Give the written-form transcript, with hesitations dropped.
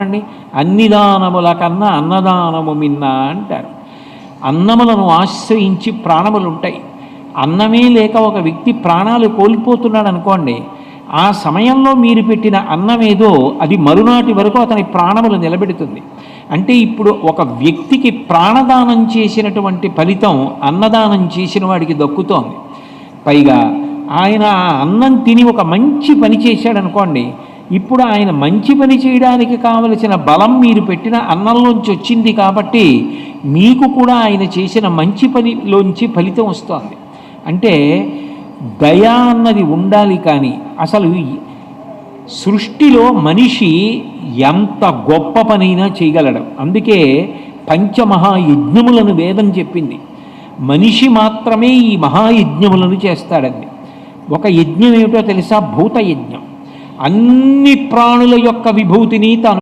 అన్ని దానముల కన్నా అన్నదానము మిన్న అంటారు. అన్నములను ఆశ్రయించి ప్రాణములు ఉంటాయి. అన్నమే లేక ఒక వ్యక్తి ప్రాణాలు కోల్పోతున్నాడు అనుకోండి, ఆ సమయంలో మీరు పెట్టిన అన్నమేదో అది మరునాటి వరకు అతని ప్రాణములు నిలబెడుతుంది. అంటే ఇప్పుడు ఒక వ్యక్తికి ప్రాణదానం చేసినటువంటి ఫలితం అన్నదానం చేసిన వాడికి దక్కుతోంది. పైగా ఆయన ఆ అన్నం తిని ఒక మంచి పని చేశాడనుకోండి, ఇప్పుడు ఆయన మంచి పని చేయడానికి కావలసిన బలం మీరు పెట్టిన అన్నంలోంచి వచ్చింది కాబట్టి మీకు కూడా ఆయన చేసిన మంచి పనిలోంచి ఫలితం వస్తుంది. అంటే దయ అన్నది ఉండాలి. కానీ అసలు సృష్టిలో మనిషి ఎంత గొప్ప పనైనా చేయగలడు. అందుకే పంచమహాయజ్ఞములను వేదం చెప్పింది. మనిషి మాత్రమే ఈ మహాయజ్ఞములను చేస్తాడండి. ఒక యజ్ఞం ఏమిటో తెలుసా? భూత యజ్ఞం. అన్ని ప్రాణుల యొక్క విభూతిని తాను